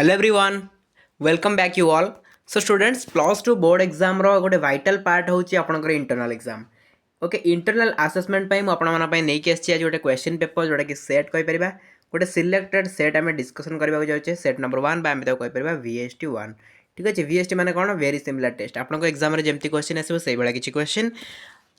Hello everyone, welcome back you all. So students, plus 2 board exam रो गोटे vital part होची आपनकर internal exam. Okay internal assessment पाई मु आपन माना पाई नै कि आछि आज गोटे क्वेश्चन पेपर जोटा कि सेट कहि परिबा गोटे सिलेक्टेड सेट आमे डिस्कशन करबा जाउछे सेट नंबर 1 बा आमे तो कहि परिबा VST 1 ठीक अछि VST माने कोन वेरी सिमिलर टेस्ट आपन को एग्जाम रे जेमति क्वेश्चन आसीबो सेहि बेला किछि क्वेश्चन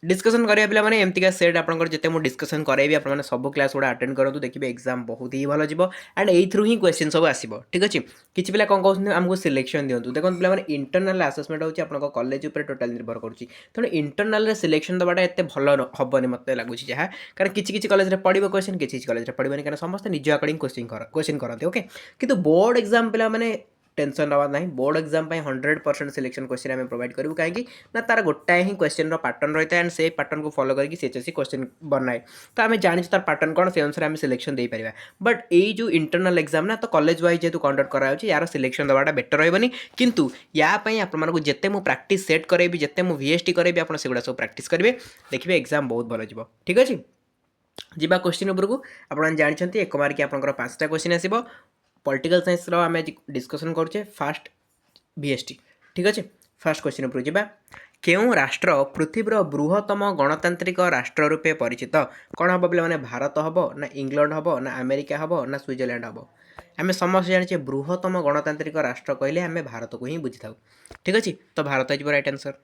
डिस्कसन करिया पिला माने एमतिका सेट आपनकर जते मु डिस्कसन करैबी आपन माने सब क्लास गुडा अटेंड करंतु देखिबे एग्जाम बहुत ही भलो जिवो and AE through he question सब आसीबो ठीक अछि किछि पिला कोन कहउछन हमको सिलेक्शन दियंतु देखन पिला माने इंटरनल असेसमेंट होछि आपन को कॉलेज ऊपर टोटल निर्भर करूछि तण इंटरनल रे सिलेक्शन दबाटा एते भलो हबनी मते लागुछि जहा कारण किछि कॉलेज रे पडिबो क्वेश्चन किछि कॉलेज रे पडिबोनी कारण समस्त निज अकॉर्डिंग क्वेश्चन करते ओके किंतु बोर्ड एग्जाम पिला माने टेंशन नवा नहीं बोर्ड एग्जाम 100% सिलेक्शन क्वेश्चन आम प्रोवाइड करूँ कहीं ना तार गोटाए ही क्वेश्चन पैटर्न रही है एंड से पैटर्न को फॉलो करके सीएचएससी क्वेश्चन बनाए तो आम जानी तार पैटर्न कौन से अनुसार आम सिलेक्शन दे पार बट यही जो इंटरनल एग्जाम ना तो कॉलेज वाइज जेहतु कंडक्ट कराया यार सिलेक्शन दवाटा बेटर रही किंतु यापाई आपको जिते मुझे प्राक्टिस सेट करेबी जिते मुझे VST करेबी आप सब प्राक्टिस करेंगे देखिए एग्जाम बहुत भल जी ठीक अच्छे जीवा क्वेश्चन उपरकू आप जानते एक मार्क आपंकर 5टा क्वेश्चन आसो पॉलिटिकल साइंस रो आम डिस्कसन करुचे फास्ट VST ठीक अच्छे फास्ट क्वेश्चन उपर जा केउं राष्ट्र पृथ्वीर बृहत्तम गणतांत्रिक राष्ट्र रूपे परिचित कौन हम पे मैंने भारत हम ना इंग्लैंड हम ना अमेरिका हम ना स्विट्जरलैंड हम आम समस्त जाने बृहत्तम गणतांत्रिक राष्ट्र कहले आम भारत को ही बुझी था ठीक अच्छे तो भारत हो राइट आंसर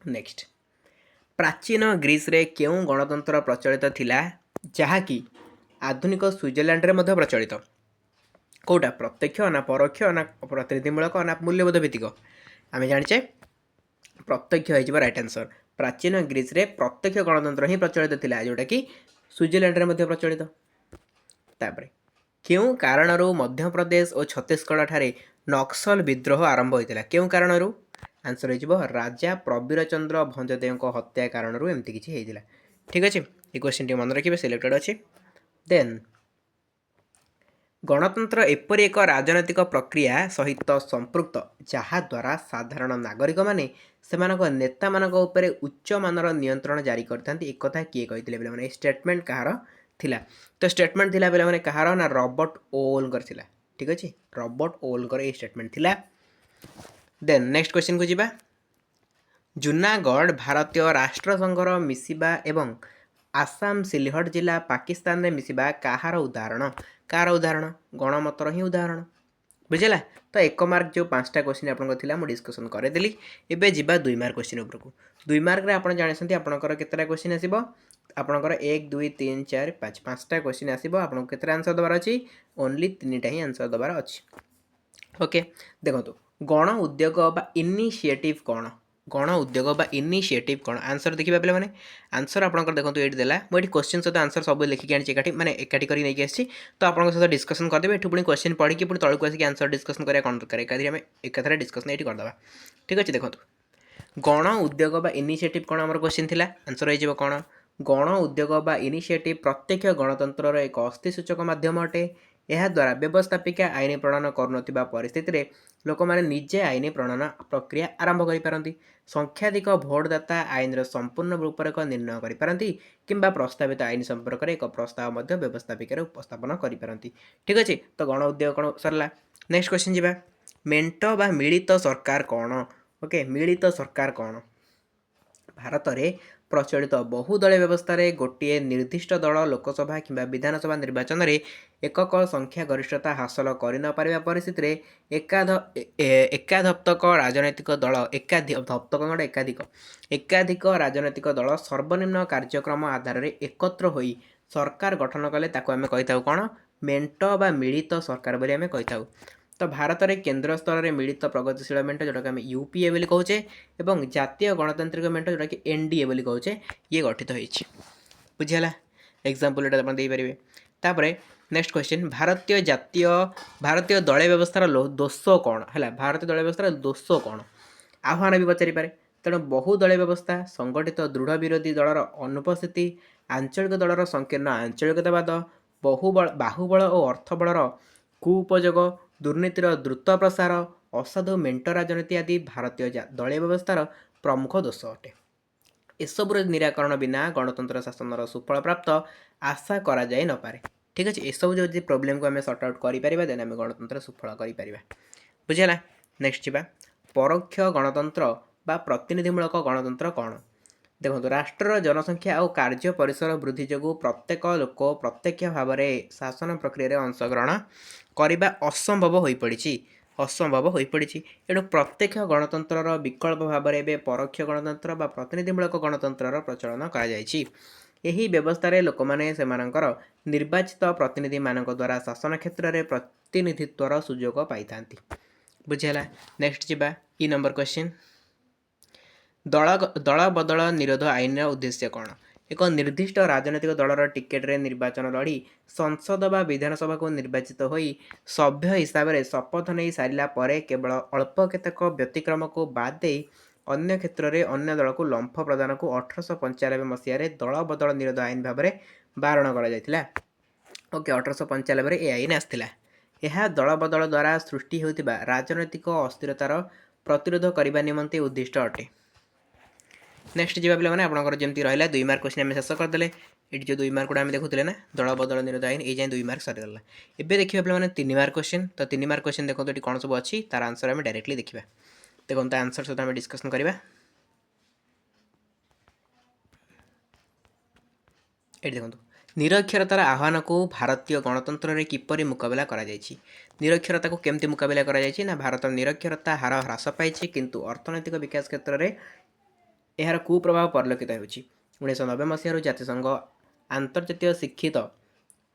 नेक्स्ट प्राचीन ग्रीस रे केउं गणतंत्र प्रचलित थिला जहाँकि आधुनिक स्विट्जरलैंड रे मध्य प्रचलित कौटा प्रत्यक्ष ना परोक्ष ना प्रतिनिधिमूलक ना मूल्यबोध भित्तिक आम जाने प्रत्यक्ष हो राइट आंसर प्राचीन ग्रीस रे प्रत्यक्ष गणतंत्र ही प्रचलित थिला जोटा कि स्विट्जरलैंड रे मध्य प्रचलित तापरे क्यों कारणरू मध्य प्रदेश और छत्तीसगढ़ ठारे नक्सल विद्रोह आरंभ होता क्यों कारणरू आंसर हो राजा प्रवीर चंद्र भंजदेव हत्या कारणरू एमती किसी होता ठीक अच्छे ये क्वेश्चन टी मन रखिए सिलेक्टेड अच्छे देन गणतंत्र एपरि एक राजनैतिक प्रक्रिया सहित संपृक्त जहाद्वारा साधारण नागरिक माने सेमानक नेता मानक उपरे उच्च मानर नियंत्रण जारी करथांती एक कथा किए कहिथिले बेले माने स्टेटमेंट कहार थिला तो स्टेटमेंट थिला बेले माने कहार ना रॉबर्ट ओवलकर थिला ठीक अछि रॉबर्ट ओवलकर ए स्टेटमेंट थिला देन नेक्स्ट क्वेश्चन को जिबा जूनागढ़ भारतीय राष्ट्र संघर मिसिबा एवं आसाम सिलहट जिला पाकिस्तान में मिसिबा कहार उदाहरण गणमतर ही उदाहरण बुझेगा तो एक मार्क जो 5टा क्वेश्चन आपको मुझे डिस्कसन करदेली एवं जीवा 2 मार्क क्वेश्चन उपरकू 2 मार्क आप जानते आपंकर केतटा क्वेश्चन आसो आपंकर 1 2 3 4 5 5टा क्वेश्चन आसो आपको केतटा आंसर देवार अच्छी ओनली 3टा ही आंसर देवार अच्छी ओके देखो गण उद्योग बा इनिशिएटिव कौन गण उद्योग बा इनिशिएटिव कौन आंसर देखा पे मैंने आंसर आपंकर देखो ये देला मुझे क्वेश्चन सहित आंसर सब लिखिक आनी मैंने एकाठी कर नहीं आसी तो आप सहित डिस्कसन करदे एठू पुणी क्वेश्चन पढ़ी पुणी तौक आसिक आंसर डिस्कसन करा कौन दरकार एकाथरे डिस्कसन ये करदे ठीक अच्छे देखो गण उद्योग बा इनिशिएटिव कौन आम क्वेश्चन थिला आंसर हो कौन गण उद्योग बा इनिशिएटिव प्रत्यक्ष गणतंत्र एक अस्थिसूचक माध्यम अटे यह द्वारा व्यवस्थापिका आईन प्रणयन करुनथिबा परिस्थिति रे लोक माने निजे आईन प्रणयन प्रक्रिया आरंभ करि पारंती संख्याधिक भोटदाता आईन संपूर्ण रूपरेख निर्णय करि पारंती किंबा प्रस्तावित आईन संपर्क में एक प्रस्ताव मध्य व्यवस्थापिका उपस्थापन करि पारंती ठीक अच्छे तो गण उद्योग कौन सरला नेक्स्ट क्वेश्चन जीवा मेंट बा मिलित सरकार कौन ओके मिलित सरकार कौन भारत में प्रचलित बहुदलीय व्यवस्था रे गोटे निर्दिष्ट दल लोकसभा किंबा विधानसभा निर्वाचन में एकक संख्या गरिष्ठता हासिल कर न पारिबा परिस्थिति रे एकाधिक राजनैतिक दल एकाधिक राजनैतिक दल सर्वनिम्न कार्यक्रम आधार रे एकत्र होई सरकार गठन कले ताको आमे कहिताउ कोन मेंट बा मिलित सरकार बोली आमे कहिताउ तो भारत में केन्द्र स्तर में मिलित प्रगतिशील मेंट जोटा कि आम UPA बोली कहे और जातीय गणतांत्रिक मेंट जोटा कि NDA बोली कहे ये गठित होती बुझीगला एग्जांपल ये आप देपारे तापर नेक्स्ट क्वेश्चन भारतीय दलीय व्यवस्थार दोष कौन है भारतीय दलीय व्यवस्थार दोष कौन आह्वान भी पचारि पारे तेणु बहुदलीय व्यवस्था संगठित दृढ़ विरोधी दलर अनुपस्थिति आंचलिक दलर संकीर्ण आंचलिकतावाद बाहुबल और अर्थबलर कुउपयोग दुर्नीतिर द्रुत प्रसार असाधु मेंट राजनीति आदि भारतीय दलीय व्यवस्थार प्रमुख दोष अटे एसबुर निराकरण बिना गणतंत्र शासन सुफल प्राप्त आशा करा जाय न पारे ठीक अच्छे एसबू जो प्रोब्लेम को आम सर्ट आउट करें देन आम गणतंत्र सुफल कर बुझेगा। नेक्स्ट जा परोक्ष गणतंत्र बा प्रतिनिधिमूलक गणतंत्र कौन देखो राष्ट्र जनसंख्या और कार्य परिसर वृद्धि जो प्रत्येक लोक प्रत्यक्ष भाव में शासन प्रक्रिया अंशग्रहण करने असंभव हो पड़ी असंभव हो पड़ी एणु प्रत्यक्ष गणतंत्र विकल्प भाव में परोक्ष गणतंत्र बा प्रतिनिधिमूलक गणतंत्र प्रचलन कर व्यवस्था लोक मैंने से निर्वाचित प्रतिनिधि मान द्वारा शासन क्षेत्र में प्रतिनिधित्वर सुजोग पाई बुझेगा। नेक्स्ट जा ई नंबर क्वेश्चन दल बदल निरोध आईन उद्देश्य कौन एक निर्दिष्ट राजनैतिक दलर टिकेट रे निर्वाचन लड़ी संसद बा विधानसभा को निर्वाचित होई सभ्य हिसाब से शपथ नहीं सारा पर केवल अल्प केतक व्यतिक्रम को बाद दे अन्य क्षेत्र में अन्य दल को लंफ प्रदान को 1895 मसीह दल बदल निरोध आईन भाव में बारण कर ओके 1895 ए आईन आसला यह दल बदल द्वारा सृष्टि होता राजनैतिक अस्थिरतार प्रतिरोध करने निमंते उद्दिष्ट अटे। नेक्स्ट जी पे आपंकर जमी रहा 2 मार्क क्वेश्चन आम शेष करदे ये जो 2 मार्क गुड़ा देखुले ना दल बदल निरोध आईन ये 2 मार्क सरीगला। एवं देखिए पे 3 मार्क क्वेश्चन तो 3 मार्क क्वेश्चन देखो ये कौन सब अच्छी तार आंसर आम डायरेक्टली देखा देखो आंसर सहित आम डिस्कसन करवा। ये देखो निरक्षरतार आह्वान को भारतीय गणतंत्र में किपरि मुकाबला करा जायछि निरक्षरता को केमती मुकाबला करा जायछि ना भारत निरक्षरता हार ह्रास पाई किंतु अर्थनैतिक विकास क्षेत्र में यार कुप्रभाव परिलक्षित होछि 1990 मसीह जातिसंघ आंतर्जातीय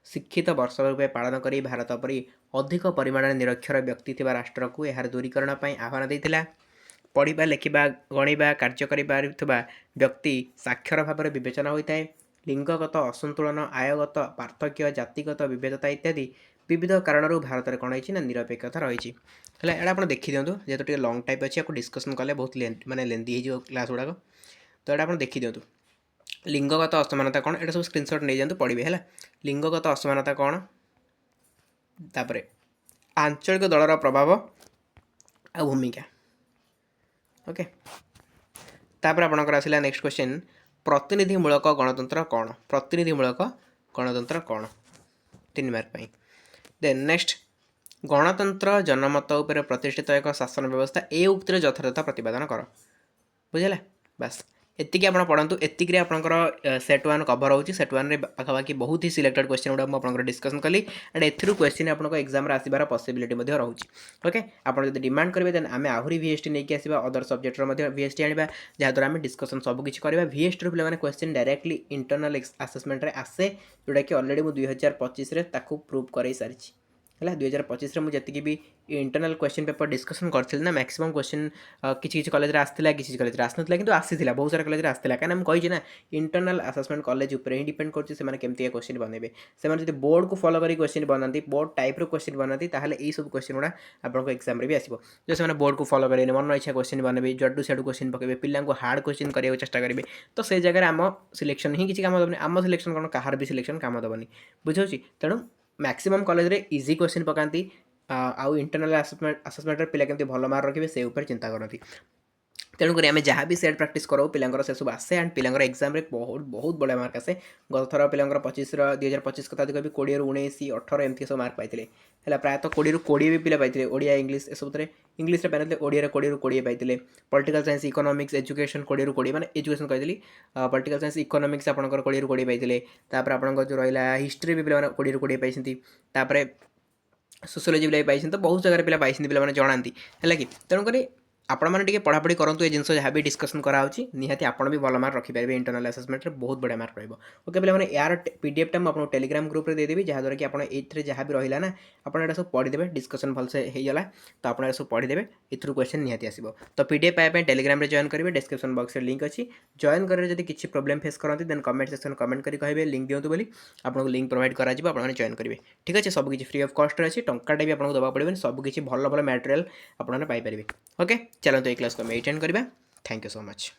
शिक्षित वर्ष रूपे पालन कर भारत पर अधिक परिमाण निरक्षर व्यक्ति थिबा राष्ट्र को यार दूरीकरण पर आह्वान देइथिला। पढ़ा लेखा गणिबा कार्य करिबारुथबा व्यक्ति साक्षर भाव में विवेचना होता है। लिंगगत असंतुलन आयगत पार्थक्य जातिगत विभेदता इत्यादि विविध कारण भारत में कौन है निरपेक्षता रही है। यहाँ आप देखी दिंतु जेहेतु टे लंग टाइप अच्छी आपको डिस्कसन कले बहुत माने लेंदी हो क्लास गुड़ाक तो यहाँ आप देखी दिंतु लिंगगत असमानता कौन यहाँ सब स्क्रीनशॉट नहीं जातु पढ़े है। लिंगगत असमानता कौन तापर आंचलिक दलर प्रभाव आ भूमिका ओके तापर आपंकर आसला नेक्स्ट क्वेश्चन प्रतिनिधिमूलक गणतंत्र कौन प्रतिनिधिमूलक गणतंत्र कौन 3 मार्क पाई। देन नेक्स्ट गणतंत्र जनमत उपर प्रतिष्ठित एक शासन व्यवस्था ए उक्तिर यथार्थ प्रतिपादन कर बुझेगा बस एतिक आप पढ़ु एतिक आपंकर सेट 1 कभर होची सेट 1 रे पाखापाखि बहुत ही सिलेक्टेड क्वेश्चन गुड़ा मुझे डिस्कसन कली एंड एथरू क्वेश्चन आपको एग्जाम आसबार पॉसिबिलिटी रोचे ओके आप डिमांड करेंगे देन आम आहरी VST नहीं आसवा अदर सब्जेक्टर VST आने जहाँद्वारा आम डिस्कसन सबकि करवा VST पे क्वेश्चन डायरेक्टली इंटरनल आसेसमेंट आसे जोटा कि अलरेडी मुझे 2025 प्रूव कर सारी है 2025 में मुझे भी इंटरनल क्वेश्चन पेपर डिस्कसन करी ना मैक्सिमम क्वेश्चन किसी कॉलेज आसाला किसी कॉलेज आसना कि आसाला बहुत सारा कॉलेज आसाला कहीं कही ना इंटरनल आसेसमेंट कॉलेज उपर ही डिपेंड करके क्वेश्चन बनइबे से बोर्ड को फॉलो कर क्वेश्चन बनाती बोर्ड टाइप क्वेश्चन बनाती यही सब क्वेश्चन गुड़ा आपको एग्जाम भी आसो जो से बोर्ड को फॉलो करेंगे मन इच्छा क्वेश्चन बनइबे जडू सेडू क्वेश्चन पकेबे पिला हार्ड क्वेश्चन करने चेष्टा करेंगे तो से जगह आम सिलेक्शन ही किसी काम दबनी आम सिलेक्शन कौन कहार भी सिलेक्शन काम दबनी बुझे तेणु मैक्सिमम कॉलेज रे इजी क्वेश्चन पकाती आउ इंटरनल आसेसमेंट पिला केमती भल मार्क रखिए से ऊपर चिंता करती तेणुक आम जहाँ भी सेट प्रैक्टिस करो पिलांकर से सब आसे एंड पिलांकर एग्जाम रे बहुत बहुत बड़ा मार्क आसे गत थर पिलांकर 2025 कथा कभी 20 ରୁ 19 18 एमती सब मार्क पाई है प्रायतः 20 ରୁ 20 भी पिला पाई ओडिया इंग्लीश सब इंग्लीश पाई ओडिया 20 ରୁ 20 पाई पॉलिटिकल साइंस इकोनॉमिक्स एजुकेशन 20 ରୁ 20 माने एजुकेशन कही पॉलिटिकल साइंस इकोनॉमिक्स आपंकर 20 ରୁ 20 पाई आप जो रहा हिस्ट्री भी पिला 20 ରୁ 20 पाई सोशियोलॉजी भी पाई तो बहुत जगह पिला पाई पे जनाती है कि तेणुक आपण मैंने पढ़ापढ़ी करूँ ये जिन जहाँ भी डिस्कसन कराऊँगी निहाती आप भी भल मार्क रखिपारे इंटरनल आसेसमेंट में बहुत बढ़िया मार्क रहा ओके पे यार PDF मुझे टेलीग्राम ग्रुप रे देदेवी जहाँद्वारा कि आपड़ ये जहाँ भी रहा ना आप सब पढ़ीदे डिस्कसन भलसे होगा तो आप सब पढ़ीदे इथरू क्वेश्चन निहाती आसो तो PDF पाइबा टेलीग्राम जॉइन करेंगे डिस्क्रिप्शन बॉक्स में लिंक अच्छी जॉइन करेंगे जब किसी प्रोब्लेम फेस करते देन कमेंट सेक्शन कमेंट करेंगे कहे लिंक दिंतु बोली आपको लिंक प्रोवाइड करा आपने जॉइन करेंगे ठीक अच्छे सबकि फ्री ऑफ कॉस्ट अच्छी टंकाटा भी आपको दवा पड़े सबकि भल भल मटेरियल आपने पाइपर ओके चलते ये क्लास को एटेंड करवा थैंक यू सो मच।